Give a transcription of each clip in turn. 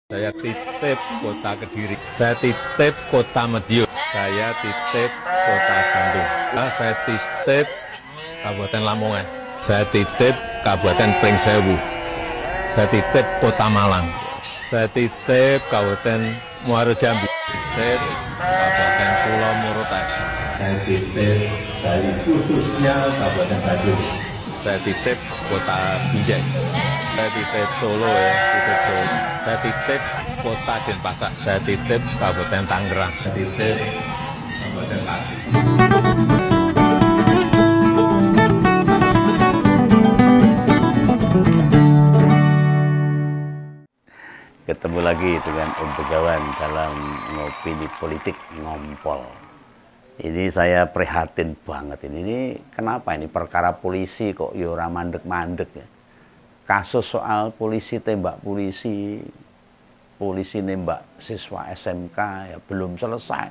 Saya titip kota Kediri, saya titip kota Madiun, saya titip kota Bandung, saya titip Kabupaten Lamongan, saya titip Kabupaten Pringsewu, saya titip kota Malang, saya titip Kabupaten Muaro Jambi, saya titip Kabupaten Pulau Morotai, saya titip dari khususnya Kabupaten Bandung, saya titip kota Binjai, saya titip Solo ya, titip Solo. Saya titip kota Denpasar, saya titip Kabupaten Tangerang, saya titip Kabupaten Tasik. Ketemu lagi dengan Om Begawan dalam Ngopini Politik Ngompol. Ini saya prihatin banget ini kenapa ini perkara polisi kok ora mandek-mandek ya. Kasus soal polisi tembak polisi nembak siswa SMK ya belum selesai.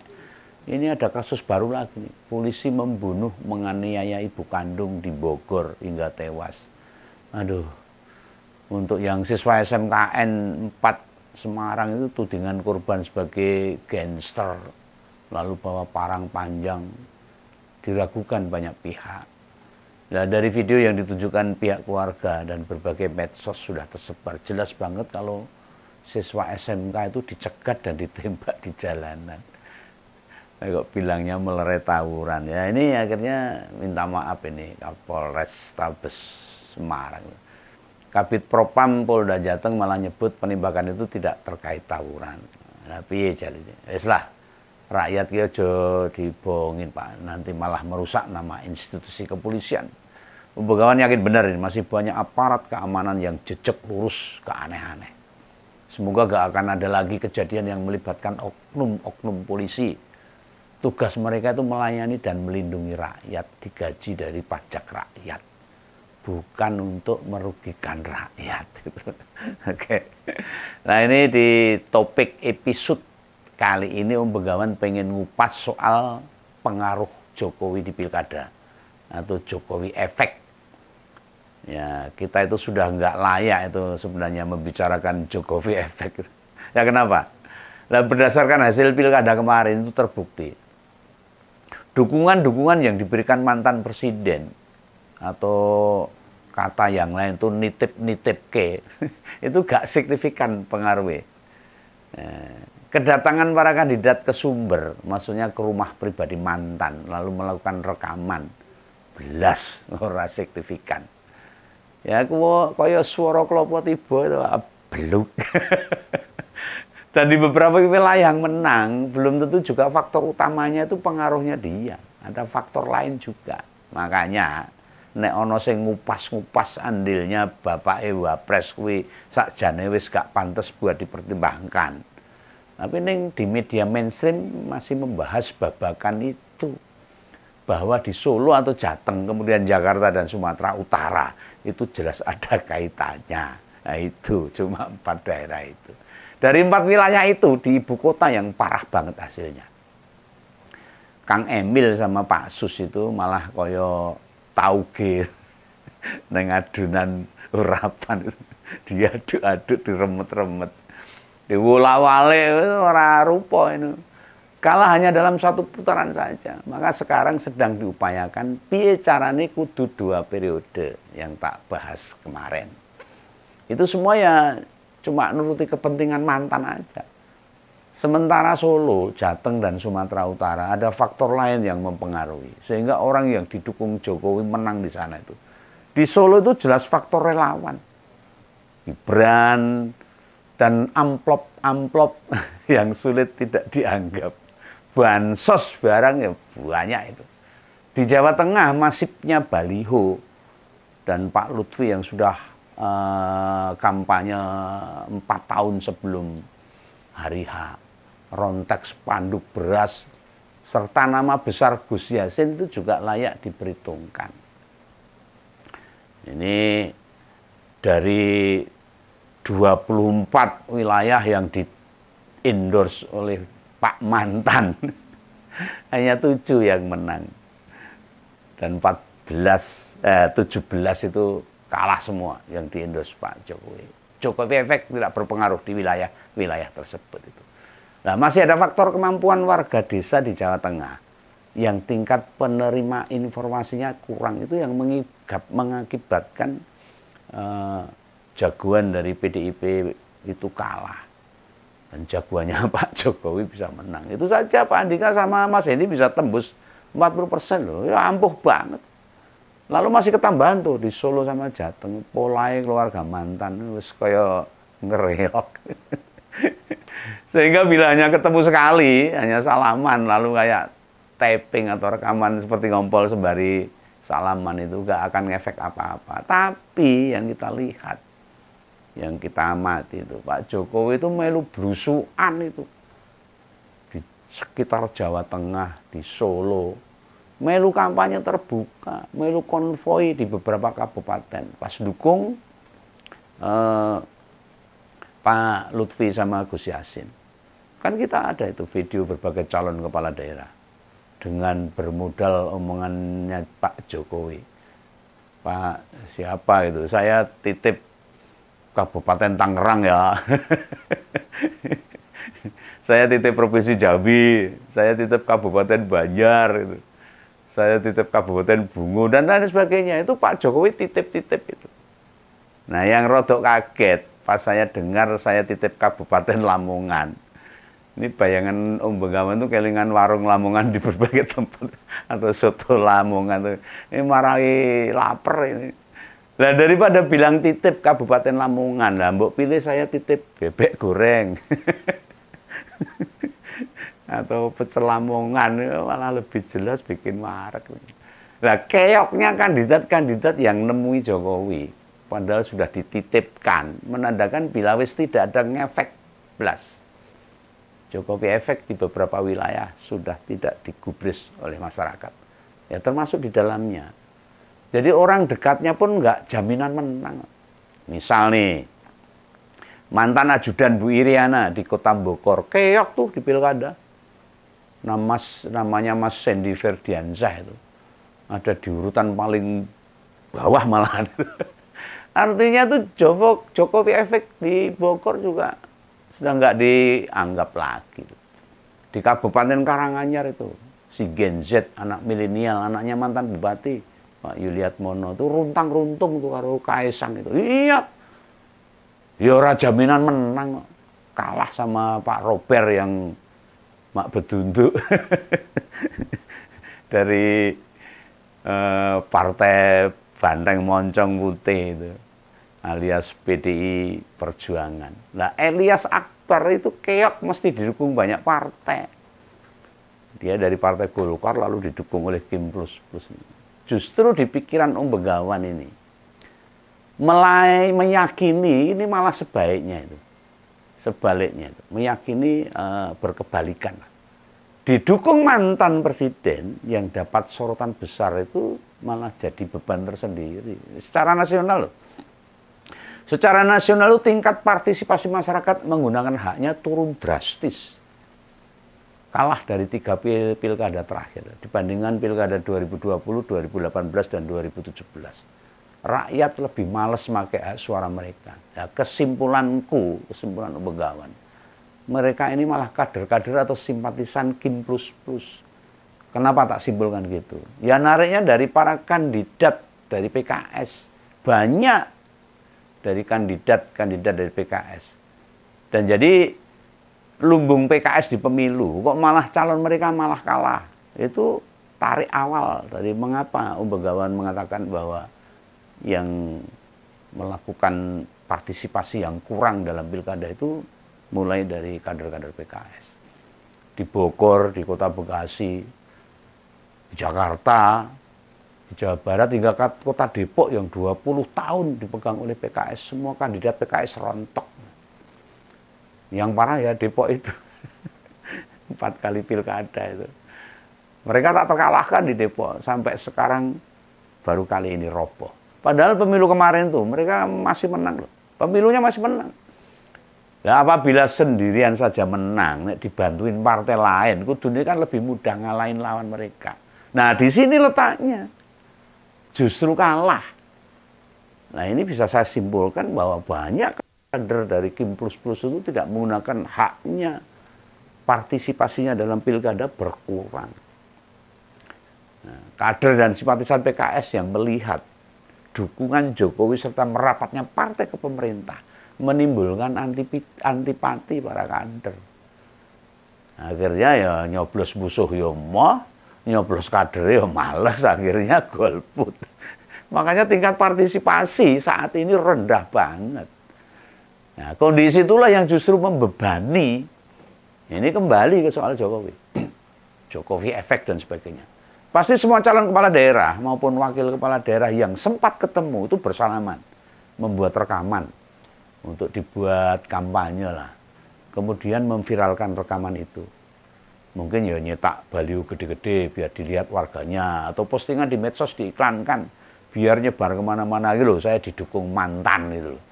Ini ada kasus baru lagi nih. Polisi membunuh menganiaya ibu kandung di Bogor hingga tewas. Aduh. Untuk yang siswa SMKN 4 Semarang itu tudingan korban sebagai gangster, lalu bawa parang panjang, diragukan banyak pihak. Nah, dari video yang ditunjukkan pihak keluarga dan berbagai medsos sudah tersebar, jelas banget kalau siswa SMK itu dicegat dan ditembak di jalanan. Nah, kok bilangnya melerai tawuran. Ya ini akhirnya minta maaf ini Kapolres Tabes Semarang. Kabid Propam Polda Jateng malah nyebut penembakan itu tidak terkait tawuran. Nah, piye jaline? Wis lah, rakyat ki aja dibohongin Pak, nanti malah merusak nama institusi kepolisian. Begawan yakin benar ini masih banyak aparat keamanan yang jejak lurus ke aneh-aneh. Semoga gak akan ada lagi kejadian yang melibatkan oknum-oknum polisi. Tugas mereka itu melayani dan melindungi rakyat, digaji dari pajak rakyat. Bukan untuk merugikan rakyat. Oke. Nah ini di topik episode kali ini Om Begawan pengen ngupas soal pengaruh Jokowi di pilkada atau Jokowi efek. Ya kita itu sudah nggak layak itu sebenarnya membicarakan Jokowi efek. Ya kenapa? Nah, berdasarkan hasil pilkada kemarin itu terbukti dukungan yang diberikan mantan presiden atau kata yang lain itu nitip ke itu gak signifikan pengaruhnya. Kedatangan para kandidat ke sumber, maksudnya ke rumah pribadi mantan, lalu melakukan rekaman, belas ora signifikan. Ya kaya suara klopo tiba itu beluk. Dan di beberapa wilayah yang menang, belum tentu juga faktor utamanya itu pengaruhnya dia. Ada faktor lain juga. Makanya nek ana sing ngupas-ngupas andilnya Bapak Wapres kuwi sakjane wis gak pantes buat dipertimbangkan. Tapi ning di media mainstream masih membahas babakan itu. Bahwa di Solo atau Jateng, kemudian Jakarta dan Sumatera Utara itu jelas ada kaitannya. Nah itu cuma 4 daerah itu. Dari 4 wilayah itu di ibu kota yang parah banget hasilnya. Kang Emil sama Pak Sus itu malah koyo tauge neng adunan urapan diaduk-aduk diremet-remet diwolak-walik ora rupa ini. Kalah hanya dalam 1 putaran saja. Maka sekarang sedang diupayakan piye carane kudu 2 periode yang tak bahas kemarin. Itu semua ya cuma nuruti kepentingan mantan aja. Sementara Solo, Jateng, dan Sumatera Utara ada faktor lain yang mempengaruhi. Sehingga orang yang didukung Jokowi menang di sana itu. Di Solo itu jelas faktor relawan. Gibran dan amplop-amplop yang sulit tidak dianggap. Bansos barang ya banyak itu. Di Jawa Tengah masifnya baliho. Dan Pak Lutfi yang sudah kampanye 4 tahun sebelum hari H. Rontek spanduk beras serta nama besar Gus Yassin itu juga layak diperhitungkan. Ini dari 24 wilayah yang di-endorse oleh Pak Mantan hanya 7 yang menang dan 17 itu kalah semua yang di-endorse Pak Jokowi. Jokowi efek tidak berpengaruh di wilayah tersebut itu. Nah, masih ada faktor kemampuan warga desa di Jawa Tengah yang tingkat penerima informasinya kurang, itu yang mengakibatkan jagoan dari PDIP itu kalah. Dan jagoannya Pak Jokowi bisa menang. Itu saja Pak Andika sama Mas Hendy bisa tembus 40% loh. Ya ampuh banget. Lalu masih ketambahan tuh di Solo sama Jateng, polai keluarga mantan wis kaya ngereok. Sehingga bila hanya ketemu sekali, hanya salaman, lalu kayak taping atau rekaman seperti ngompol sembari salaman, itu gak akan ngefek apa-apa. Tapi yang kita lihat, yang kita amati itu, Pak Jokowi itu melu blusukan itu. Di sekitar Jawa Tengah, di Solo, melu kampanye terbuka, melu konvoi di beberapa kabupaten. Pas dukung Pak Lutfi sama Gus Yassin. Kan kita ada itu video berbagai calon kepala daerah dengan bermodal omongannya Pak Jokowi. Pak siapa itu? Saya titip Kabupaten Tangerang ya. Saya titip Provinsi Jambi, saya titip Kabupaten Banjar itu. Saya titip Kabupaten Bungo dan lain sebagainya. Itu Pak Jokowi titip-titip itu. Nah, yang rodok kaget pas saya dengar saya titip Kabupaten Lamongan. Ini bayangan Om Bengawan tuh kelingan warung Lamongan di berbagai tempat atau soto Lamongan tuh. Ini marahi lapar ini. Lah daripada bilang titip Kabupaten Lamongan, lah mbok pilih saya titip bebek goreng. Atau pecel Lamongan, malah lebih jelas bikin marek. Nah, keoknya kandidat-kandidat yang nemui Jokowi, padahal sudah dititipkan, menandakan bila wis tidak ada ngefek blas. Jokowi efek di beberapa wilayah sudah tidak digubris oleh masyarakat. Ya termasuk di dalamnya. Jadi orang dekatnya pun nggak jaminan menang. Misal nih, mantan ajudan Bu Iriana di Kota Bogor, keok tuh di pilkada. Namanya Mas Sandy Ferdiansyah itu. Ada di urutan paling bawah malahan. Artinya tuh Jokowi efek di Bogor juga sudah nggak dianggap lagi. Di Kabupaten Karanganyar itu, si Gen Z, anak milenial, anaknya mantan bupati, Pak Yuliatmono, itu runtang-runtung tuh karo Kaisang itu. Iya, ya ora jaminan menang, kalah sama Pak Robert yang mak bedunduk dari partai Banteng Moncong Putih itu, alias PDI Perjuangan. Nah, Elias Akbar itu keok mesti didukung banyak partai. Dia dari Partai Golkar lalu didukung oleh Kim Plus Plus. Justru di pikiran Om Bengawan ini, mulai meyakini ini malah sebaliknya itu. Sebaliknya itu, meyakini berkebalikan. Didukung mantan presiden yang dapat sorotan besar itu malah jadi beban tersendiri. Secara nasional loh. Secara nasional itu tingkat partisipasi masyarakat menggunakan haknya turun drastis. Kalah dari 3 pilkada terakhir dibandingkan pilkada 2020, 2018, dan 2017. Rakyat lebih males pakai hak suara mereka. Ya, kesimpulan Om Bengawan, mereka ini malah kader-kader atau simpatisan Kim Plus Plus. Kenapa tak simpulkan gitu? Ya nariknya dari para kandidat dari PKS. Banyak dari kandidat dari PKS. Dan jadi lumbung PKS di pemilu, kok malah calon mereka malah kalah. Itu tarik awal dari mengapa Om Bengawan mengatakan bahwa yang melakukan partisipasi yang kurang dalam pilkada itu mulai dari kader-kader PKS. Di Bogor, di Kota Bekasi, di Jakarta, di Jawa Barat, hingga Kota Depok yang 20 tahun dipegang oleh PKS. Semua kandidat PKS rontok. Yang parah ya Depok itu. 4 kali pilkada itu. Mereka tak terkalahkan di Depok. Sampai sekarang baru kali ini roboh. Padahal pemilu kemarin tuh mereka masih menang loh. Pemilunya masih menang. Nah, apabila sendirian saja menang, dibantuin partai lain, kudunya kan lebih mudah ngalahin lawan mereka. Nah, di sini letaknya. Justru kalah. Nah, ini bisa saya simpulkan bahwa banyak kader dari Kim Plus Plus itu tidak menggunakan haknya, partisipasinya dalam pilkada berkurang. Nah, kader dan simpatisan PKS yang melihat dukungan Jokowi serta merapatnya partai ke pemerintah menimbulkan antipati para kader. Akhirnya ya nyoblos musuh ya mau, nyoblos kader ya males, akhirnya golput. Makanya tingkat partisipasi saat ini rendah banget. Nah, kondisi itulah yang justru membebani. Ini kembali ke soal Jokowi. Jokowi efek dan sebagainya. Pasti semua calon kepala daerah maupun wakil kepala daerah yang sempat ketemu itu bersalaman. Membuat rekaman untuk dibuat kampanye lah. Kemudian memviralkan rekaman itu. Mungkin ya nyetak baliho gede-gede biar dilihat warganya. Atau postingan di medsos diiklankan. Biar nyebar kemana-mana gitu loh. Saya didukung mantan gitu loh.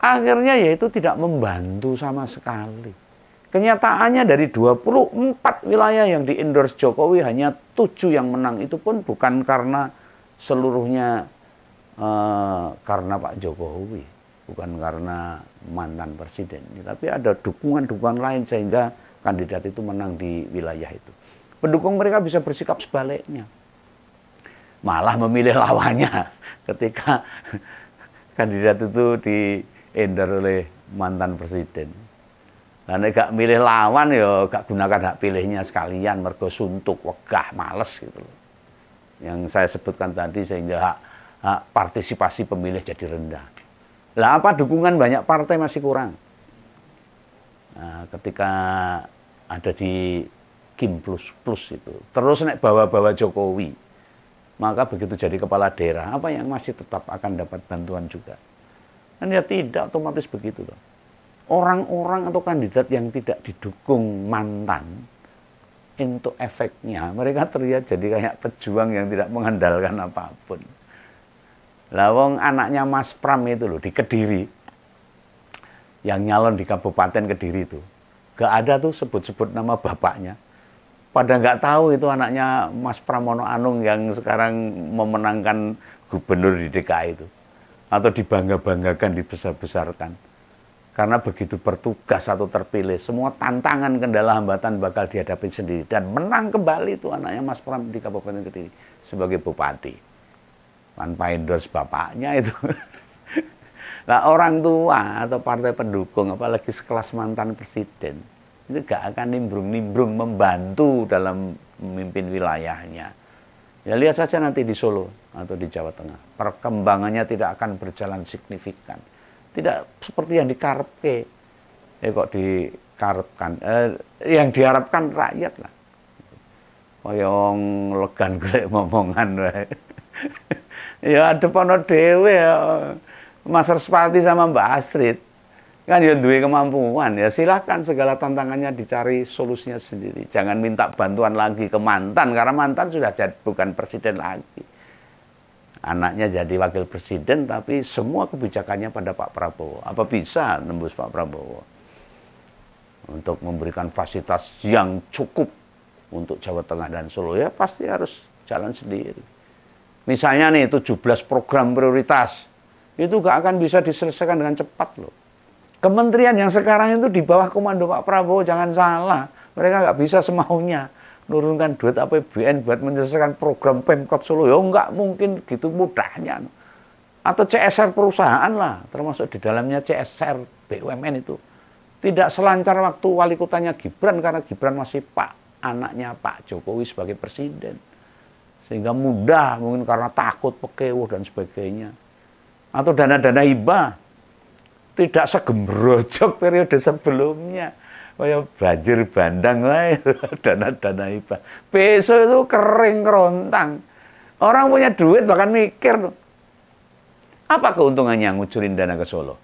Akhirnya ya itu tidak membantu sama sekali. Kenyataannya dari 24 wilayah yang di-endorse Jokowi hanya 7 yang menang. Itu pun bukan karena seluruhnya karena Pak Jokowi. Bukan karena mantan presiden. Tapi ada dukungan-dukungan lain sehingga kandidat itu menang di wilayah itu. Pendukung mereka bisa bersikap sebaliknya. Malah memilih lawannya ketika kandidat itu di-endorse oleh mantan presiden. Karena gak milih lawan ya gak gunakan hak pilihnya sekalian, mergo suntuk, wegah, males gitu loh. Yang saya sebutkan tadi sehingga hak partisipasi pemilih jadi rendah. Lah apa dukungan banyak partai masih kurang. Nah, ketika ada di Kim Plus Plus itu, terus naik bawa-bawa Jokowi, maka begitu jadi kepala daerah, apa yang masih tetap akan dapat bantuan juga? Kan ya tidak otomatis begitu loh. Orang-orang atau kandidat yang tidak didukung mantan, untuk efeknya mereka terlihat jadi kayak pejuang yang tidak mengandalkan apapun. Lawang anaknya Mas Pram itu loh di Kediri, yang nyalon di Kabupaten Kediri itu, gak ada tuh sebut-sebut nama bapaknya. Pada nggak tahu itu anaknya Mas Pramono Anung yang sekarang memenangkan gubernur di DKI itu, atau dibangga-banggakan, dibesar-besarkan. Karena begitu bertugas atau terpilih, semua tantangan, kendala, hambatan bakal dihadapi sendiri. Dan menang kembali itu anaknya Mas Pram di Kabupaten Kediri sebagai bupati. Tanpa endorse bapaknya itu. Nah, orang tua atau partai pendukung, apalagi sekelas mantan presiden, itu gak akan nimbrung-nimbrung membantu dalam memimpin wilayahnya. Ya lihat saja nanti di Solo atau di Jawa Tengah. Perkembangannya tidak akan berjalan signifikan. Tidak seperti yang dikarepke. Kok dikarepkan? Yang diharapkan rakyat lah. Koyong legan golek momongan wae. Ya depono dhewe ya. Mas Respati sama Mbak Astrid kan ya duwe kemampuan, ya silahkan segala tantangannya dicari solusinya sendiri. Jangan minta bantuan lagi ke mantan, karena mantan sudah bukan presiden lagi. Anaknya jadi wakil presiden, tapi semua kebijakannya pada Pak Prabowo. Apa bisa nembus Pak Prabowo? Untuk memberikan fasilitas yang cukup untuk Jawa Tengah dan Solo, ya pasti harus jalan sendiri. Misalnya nih 17 program prioritas, itu gak akan bisa diselesaikan dengan cepat loh. Kementerian yang sekarang itu di bawah komando Pak Prabowo, jangan salah. Mereka gak bisa semaunya nurunkan duit APBN buat menyelesaikan program Pemkot Solo. Ya nggak mungkin gitu mudahnya. Atau CSR perusahaan lah, termasuk di dalamnya CSR BUMN itu. Tidak selancar waktu wali kotanya Gibran, karena Gibran masih anaknya Pak Jokowi sebagai presiden. Sehingga mudah, mungkin karena takut, pekewuh dan sebagainya. Atau dana-dana hibah. Tidak segembrojok periode sebelumnya. Kayak banjir bandang lah itu, dana-dana hibah. Besok itu kering kerontang. Orang punya duit bahkan mikir. Apa keuntungannya ngucurin dana ke Solo?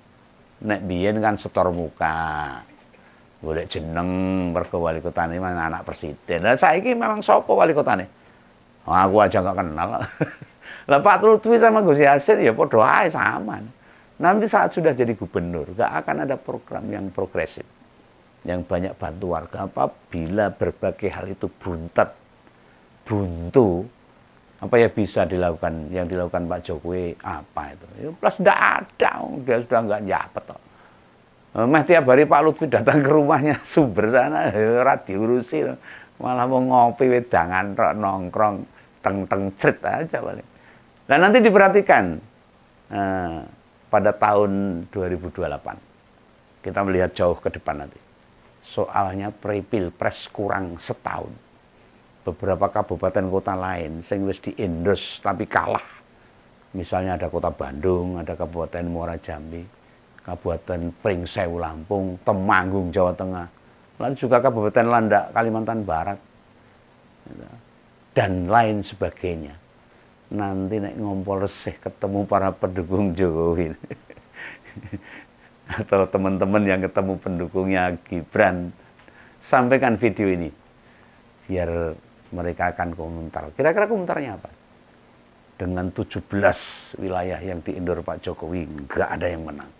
Nek biyen kan setor muka. Boleh jeneng mergo wali kotane mana anak presiden. Lah saiki memang sopo wali kotane? Oh, aku aja nggak kenal. Lah Pak Lutfi sama Gus Yassin ya podo ae sama. Nanti saat sudah jadi gubernur, gak akan ada program yang progresif, yang banyak bantu warga. Apabila berbagai hal itu buntu, apa ya bisa dilakukan? Yang dilakukan Pak Jokowi apa itu? Plus tidak ada, dia sudah nggak nyapat. Meh tiap hari Pak Lutfi datang ke rumahnya Sumber sana, ora diurusi, malah mau ngopi wedangan, nongkrong, teng-teng crit aja paling. Dan nanti diperhatikan pada tahun 2028 kita melihat jauh ke depan nanti. Soalnya pre-pilpres kurang setahun. Beberapa kabupaten kota lain sing wis diendos tapi kalah. Misalnya ada kota Bandung, ada Kabupaten Muara Jambi, Kabupaten Pringsewu Lampung, Temanggung Jawa Tengah, lalu juga Kabupaten Landak Kalimantan Barat, dan lain sebagainya. Nanti nek ngompol resih ketemu para pendukung Jokowi atau teman-teman yang ketemu pendukungnya Gibran, sampaikan video ini biar mereka akan komentar. Kira-kira komentarnya apa? Dengan 17 wilayah yang diindur Pak Jokowi nggak ada yang menang.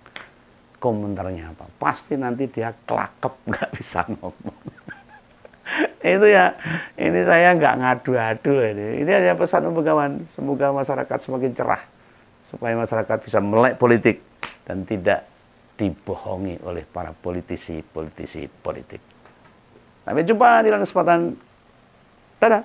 Komentarnya apa? Pasti nanti dia kelakep, nggak bisa ngomong. Itu ya, ini saya nggak ngadu-adu ini. Ini hanya pesan untuk kawan. Semoga masyarakat semakin cerah, supaya masyarakat bisa melek politik dan tidak dibohongi oleh para politisi politik. Sampai jumpa di lain kesempatan. Dadah.